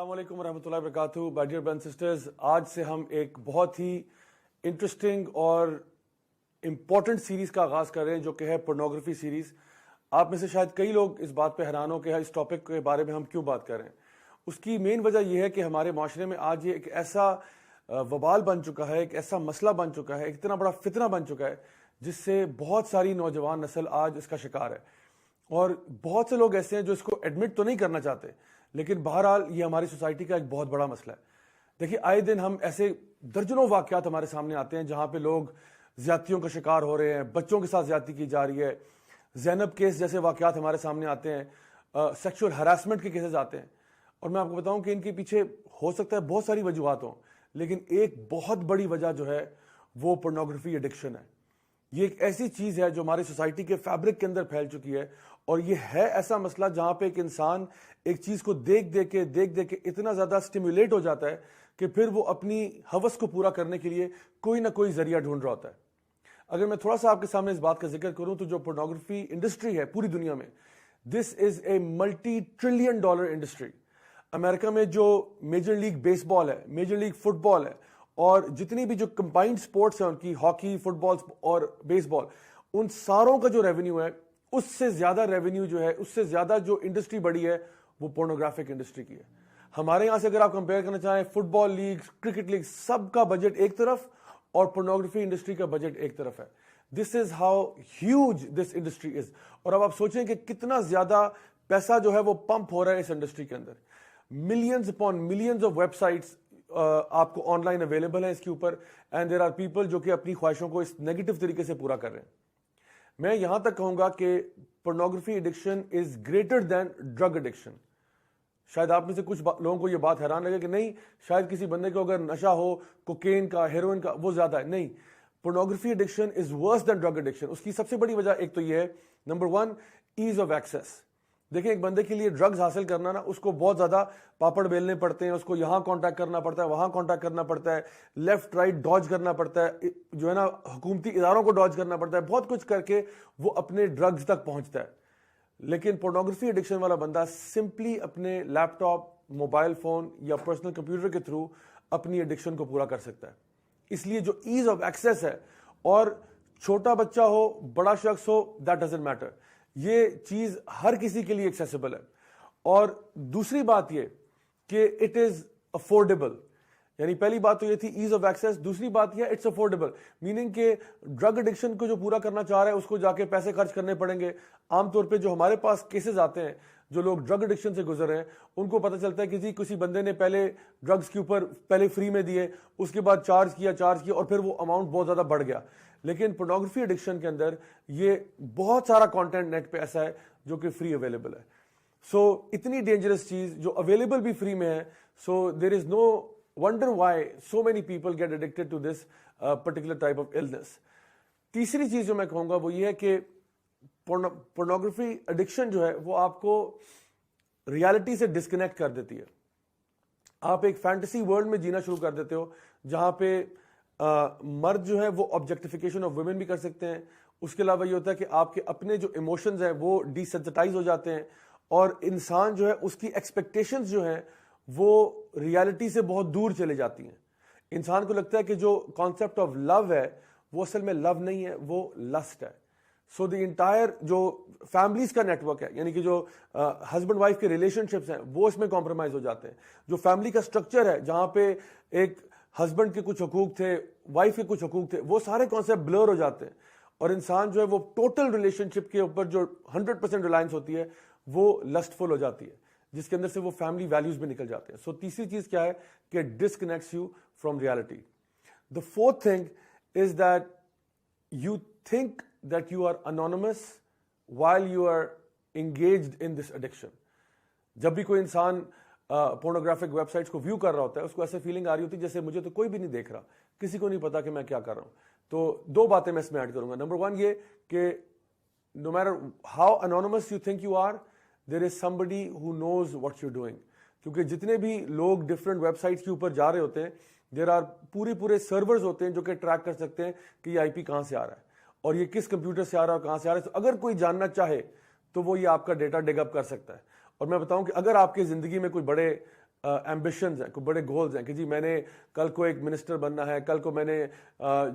السلام علیکم ورحمۃ اللہ وبرکاتہ. My dear brothers and sisters, آج سے ہم ایک بہت ہی انٹرسٹنگ اور امپورٹنٹ سیریز کا آغاز کر رہے ہیں جو کہ ہے پورنوگرافی سیریز. آپ میں سے شاید کئی لوگ اس بات پہ حیران ہو کہ اس ٹاپک کے بارے میں ہم کیوں بات کر رہے ہیں. اس کی مین وجہ یہ ہے کہ ہمارے معاشرے میں آج یہ ایک ایسا وبال بن چکا ہے, ایک ایسا مسئلہ بن چکا ہے, ایک اتنا بڑا فتنہ بن چکا ہے جس سے بہت ساری نوجوان نسل آج اس کا شکار ہے. اور بہت سے لوگ ایسے ہیں جو اس کو ایڈمٹ تو نہیں کرنا چاہتے, لیکن بہرحال یہ ہماری سوسائٹی کا ایک بہت بڑا مسئلہ ہے. دیکھیے, آئے دن ہم ایسے درجنوں واقعات ہمارے سامنے آتے ہیں جہاں پہ لوگ زیادتیوں کا شکار ہو رہے ہیں, بچوں کے ساتھ زیادتی کی جا رہی ہے, زینب کیس جیسے واقعات ہمارے سامنے آتے ہیں, سیکشول ہراسمنٹ کے کیسز آتے ہیں. اور میں آپ کو بتاؤں کہ ان کے پیچھے ہو سکتا ہے بہت ساری وجوہات ہوں, لیکن ایک بہت بڑی وجہ جو ہے وہ پورنوگرافی ایڈکشن ہے. یہ ایک ایسی چیز ہے جو ہماری سوسائٹی کے فیبرک کے اندر پھیل چکی ہے, اور یہ ہے ایسا مسئلہ جہاں پہ ایک انسان ایک چیز کو دیکھ دیکھ کے اتنا زیادہ سٹیمیولیٹ ہو جاتا ہے کہ پھر وہ اپنی ہوس کو پورا کرنے کے لیے کوئی نہ کوئی ذریعہ ڈھونڈ رہا ہوتا ہے. اگر میں تھوڑا سا آپ کے سامنے اس بات کا ذکر کروں تو جو پورنوگرافی انڈسٹری ہے پوری دنیا میں, this is a multi trillion dollar industry. امریکہ میں جو میجر لیگ بیس بال ہے, میجر لیگ فٹ بال ہے, اور جتنی بھی جو کمبائنڈ سپورٹس ہیں ان کی, ہاکی, فٹ بال اور بیس بال, ان ساروں کا جو ریونیو ہے اس سے زیادہ ریونیو جو ہے, اس سے زیادہ جو انڈسٹری بڑی ہے وہ پورنوگرافک انڈسٹری کی ہے. ہمارے یہاں سے اگر آپ کمپیئر کرنا چاہیں, فٹ بال لیگ, کرکٹ لیگ, سب کا بجٹ ایک طرف اور پورنوگرافی انڈسٹری کا بجٹ ایک طرف ہے. This is how huge this industry is. اور اب آپ سوچیں کہ کتنا زیادہ پیسہ جو ہے وہ پمپ ہو رہا ہے اس انڈسٹری کے اندر. Millions upon millions of websites on کو آن لائن اویلیبل ہیں اس کے اوپر, اینڈ دیر آر پیپل جو کہ اپنی خواہشوں کو اس نیگیٹو طریقے سے پورا کر رہے ہیں. میں یہاں تک کہوں گا کہ pornography addiction is greater than drug addiction. شاید آپ میں سے کچھ لوگوں کو یہ بات حیران لگے کہ نہیں, شاید کسی بندے کو اگر نشہ ہو کوکین کا, ہیروئن کا, وہ زیادہ ہے. نہیں, پورنوگرافی ایڈکشن از ورس دین ڈرگ ایڈکشن. اس کی سب سے بڑی وجہ ایک تو یہ ہے, نمبر 1, ایز آف ایکسیس. دیکھیں, ایک بندے کے لیے ڈرگز حاصل کرنا نا, اس کو بہت زیادہ پاپڑ بیلنے پڑتے ہیں, اس کو یہاں کانٹیکٹ کرنا پڑتا ہے, وہاں کانٹیکٹ کرنا پڑتا ہے, لیفٹ رائٹ ڈاج کرنا پڑتا ہے, جو ہے نا حکومتی اداروں کو ڈاج کرنا پڑتا ہے, بہت کچھ کر کے وہ اپنے ڈرگز تک پہنچتا ہے. لیکن پورنوگرافی ایڈکشن والا بندہ سمپلی اپنے لیپ ٹاپ, موبائل فون یا پرسنل کمپیوٹر کے تھرو اپنی ایڈکشن کو پورا کر سکتا ہے. اس لیے جو ایز آف ایکسیس ہے, اور چھوٹا بچہ ہو, بڑا شخص ہو, دیٹ ڈزنٹ میٹر, یہ چیز ہر کسی کے لیے ایکسیسیبل ہے. اور دوسری بات یہ کہ اٹ از افورڈیبل. یعنی پہلی بات تو یہ تھی ایز آف ایکسیس, دوسری بات یہ اٹس افورڈیبل, میننگ کہ ڈرگ ایڈکشن کو جو پورا کرنا چاہ رہا ہے اس کو جا کے پیسے خرچ کرنے پڑیں گے. عام طور پہ جو ہمارے پاس کیسز آتے ہیں, جو لوگ ڈرگ ایڈکشن سے گزر رہے ہیں, ان کو پتہ چلتا ہے کہ کسی بندے نے پہلے ڈرگز کے اوپر پہلے فری میں دیے, اس کے بعد چارج کیا, اور پھر وہ اماؤنٹ بہت زیادہ بڑھ گیا. لیکن پورنوگرافی ایڈکشن کے اندر یہ بہت سارا کانٹینٹ نیٹ پہ ایسا ہے جو کہ فری اویلیبل ہے. سو اتنی ڈینجرس چیز جو اویلیبل بھی فری میں ہے, so there is no wonder why so many people get addicted to this particular type of illness. تیسری چیز جو میں کہوں گا وہ یہ ہے کہ پورنوگرافی ایڈکشن جو ہے وہ آپ کو ریالٹی سے ڈسکنیکٹ کر دیتی ہے. آپ ایک فینٹیسی ورلڈ میں جینا شروع کر دیتے ہو جہاں پہ مرد جو ہے وہ آبجیکٹیفیکیشن آف ویمن بھی کر سکتے ہیں. اس کے علاوہ یہ ہوتا ہے کہ آپ کے اپنے جو ایموشنز ہیں وہ ڈی سینسٹائز ہو جاتے ہیں, اور انسان جو ہے اس کی ایکسپیکٹیشنز جو ہیں وہ ریالٹی سے بہت دور چلے جاتی ہیں. انسان کو لگتا ہے کہ جو کانسیپٹ آف لو ہے وہ اصل میں لو نہیں ہے, وہ لسٹ ہے. سو دی انٹائر جو فیملیز کا نیٹ ورک ہے, یعنی کہ جو ہسبینڈ وائف کے ریلیشن شپس ہیں وہ اس میں کمپرومائز ہو جاتے ہیں. جو فیملی کا سٹرکچر ہے جہاں پہ ایک ہسبینڈ کے کچھ حقوق تھے, وائف کے کچھ حقوق تھے, وہ سارے کانسیپٹ بلر ہو جاتے ہیں, اور انسان جو ہے وہ ٹوٹل ریلیشن شپ کے اوپر جو 100% ریلائنس ہوتی ہے وہ لسٹ فل ہو جاتی ہے, جس کے اندر سے وہ فیملی ویلیوز بھی نکل جاتے ہیں. سو تیسری چیز کیا ہے کہ disconnects you from reality. The fourth thing is that you think that you are anonymous while you are engaged in this addiction. جب بھی کوئی انسان پورنوگرافک ویب سائٹس کو ویو کر رہا ہوتا ہے, اس کو ایسے فیلنگ آ رہی ہوتی ہے جیسے مجھے تو کوئی بھی نہیں دیکھ رہا, کسی کو نہیں پتا کہ میں کیا کر رہا ہوں. تو دو باتیں میں اس میں ایڈ کروں گا. نمبر 1 یہ کہ no matter how anonymous you think you are, there is somebody who knows what you're doing. کیونکہ جتنے بھی لوگ ڈفرینٹ ویب سائٹس کے اوپر جا رہے ہوتے ہیں, دیر آر پورے سرورز ہوتے ہیں جو کہ ٹریک کر سکتے ہیں کہ یہ IP کہاں سے آ رہا ہے اور یہ کس کمپیوٹر سے آ رہا ہے اور کہاں سے آ رہا ہے. تو اگر کوئی جاننا چاہے تو وہ یہ آپ کا ڈیٹا ڈگ اپ کر سکتا ہے. اور میں بتاؤں کہ اگر آپ کی زندگی میں کوئی بڑے ایمبیشنز ہیں, کوئی بڑے گولز ہیں کہ جی میں نے کل کو ایک منسٹر بننا ہے, کل کو میں نے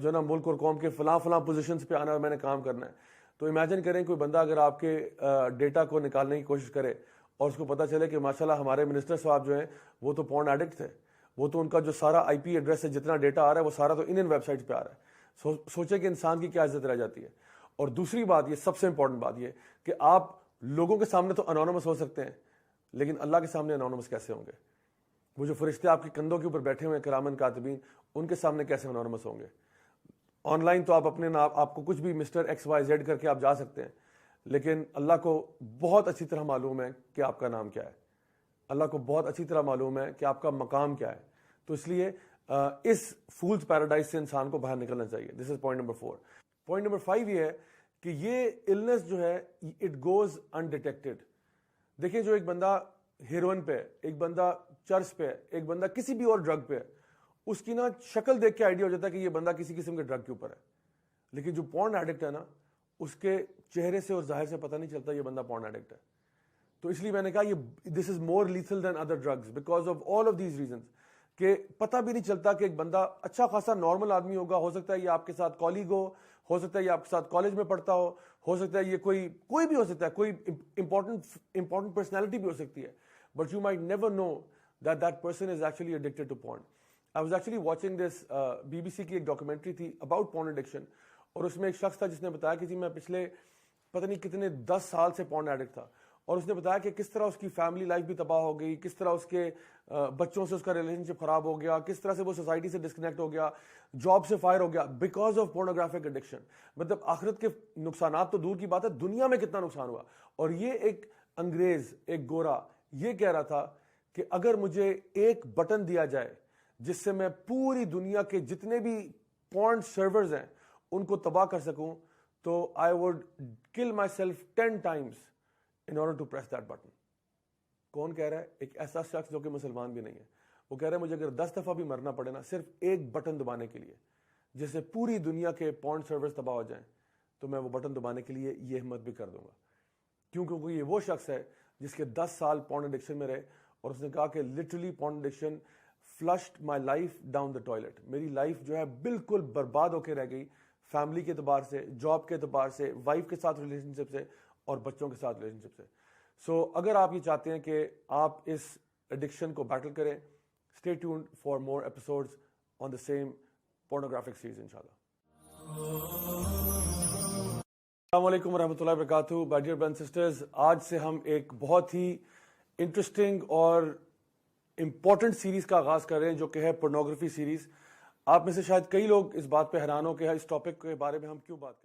جو نا ملک اور قوم کے فلاں پوزیشنز پہ آنا ہے, میں نے کام کرنا ہے. تو امیجن کریں کوئی بندہ اگر آپ کے ڈیٹا کو نکالنے کی کوشش کرے اور اس کو پتہ چلے کہ ماشاءاللہ ہمارے منسٹر صاحب جو ہیں وہ تو پورن ایڈکٹ تھے, وہ تو ان کا جو سارا آئی پی ایڈریس ہے, جتنا ڈیٹا آ رہا ہے وہ سارا تو ان ویب سائٹس پہ آ رہا ہے. سوچے کہ انسان کی کیا عزت رہ جاتی ہے. اور دوسری بات, یہ سب سے امپورٹنٹ بات یہ کہ آپ لوگوں کے سامنے تو انونیمس ہو سکتے ہیں, لیکن اللہ کے سامنے انونیمس کیسے ہوں گے؟ وہ جو فرشتے آپ کے کندھوں کے اوپر بیٹھے ہوئے ہیں کرامن کاتبین, ان کے سامنے کیسے انونیمس ہوں گے؟ آن لائن تو آپ اپنے نام, آپ کو کچھ بھی مسٹر ایکس وائی زیڈ کر کے آپ جا سکتے ہیں, لیکن اللہ کو بہت اچھی طرح معلوم ہے کہ آپ کا نام کیا ہے. اللہ کو بہت اچھی طرح معلوم ہے کہ آپ کا مقام کیا ہے. تو اس لیے اس فولز پیراڈائز سے انسان کو باہر نکلنا چاہیے. This is point number 4. Point number 5 یہ ہے کہ یہ النس جو ہے اٹ گوز انڈیٹیکٹڈ. دیکھیں, جو ایک بندہ ہیروئن پہ, ایک بندہ چرس پہ, ایک بندہ کسی بھی اور ڈرگ پہ, اس کی نا شکل دیکھ کے آئیڈیا ہو جاتا ہے کہ یہ بندہ کسی قسم کے ڈرگ کے اوپر ہے. لیکن جو پورن ایڈکٹ ہے نا, اس کے چہرے سے اور ظاہر سے پتہ نہیں چلتا یہ بندہ پورن ایڈکٹ ہے. تو اس لیے میں نے کہا یہ this is more lethal than other drugs because of all of these reasons, کہ پتہ بھی نہیں چلتا کہ ایک بندہ اچھا خاصا نارمل آدمی ہوگا, ہو سکتا ہے یہ آپ کے ساتھ کالیگ ہو سکتا ہے یہ آپ کے ساتھ کالج میں پڑھتا ہو سکتا ہے یہ کوئی بھی ہو سکتا ہے, کوئی امپورٹنٹ پرسنالٹی بھی ہو سکتی ہے, but you might never know that person is actually addicted to porn. I was actually watching this BBC کی ایک ڈاکومنٹری تھی about porn addiction, اور اس میں ایک شخص تھا جس نے بتایا کہ جی میں پچھلے پتہ نہیں کتنے 10 سال سے porn addict تھا, اور اس نے بتایا کہ کس طرح اس کی فیملی لائف بھی تباہ ہو گئی, کس طرح اس کے بچوں سے اس کا ریلیشن شپ خراب ہو گیا, کس طرح سے وہ سوسائٹی سے ڈسکنیکٹ ہو گیا, جاب سے فائر ہو گیا بیکاز آف پورنوگرافک ایڈکشن. مطلب آخرت کے نقصانات تو دور کی بات ہے, دنیا میں کتنا نقصان ہوا. اور یہ ایک انگریز, ایک گورا, یہ کہہ رہا تھا کہ اگر مجھے ایک بٹن دیا جائے جس سے میں پوری دنیا کے جتنے بھی پورن سرورز ہیں ان کو تباہ کر سکوں, تو آئی وڈ کل my self 10 times in order to press that button. کون کہہ رہا ہے؟ ایک ایسا شخص جو کہ مسلمان بھی نہیں ہے. وہ کہہ رہا ہے مجھے اگر 10 دفعہ بھی مرنا پڑے نا صرف ایک بٹن دبانے کے لیے جس سے پوری دنیا کے پورن سرورز تباہ ہو جائیں, تو میں وہ بٹن دبانے کے لیے یہ ہمت بھی کر دوں گا. کیوں؟ کیونکہ یہ وہ شخص ہے جس کے 10 سال پورن ایڈکشن میں رہے, اور اس نے کہا کہ literally porn addiction flushed my life down the toilet. میری لائف جو ہے بالکل برباد ہو کے رہ گئی, فیملی کے اعتبار سے, جاب کے اعتبار سے, وائف کے ساتھ ریلیشن شپ سے, اور بچوں کے ساتھ ریلیشن شپ سے. سو اگر آپ یہ چاہتے ہیں کہ آپ اس ایڈکشن کو بیٹل کریں, stay tuned for more episodes on the same pornographic series انشاءاللہ. السلام علیکم ورحمۃ اللہ وبرکاتہ. My dear brothers and sisters, آج سے ہم ایک بہت ہی انٹرسٹنگ اور امپورٹنٹ سیریز کا آغاز کر رہے ہیں جو کہ ہے پورنوگرافی سیریز. آپ میں سے شاید کئی لوگ اس بات پہ حیران ہو کہ اس ٹاپک کے بارے میں ہم کیوں بات کر رہے ہیں.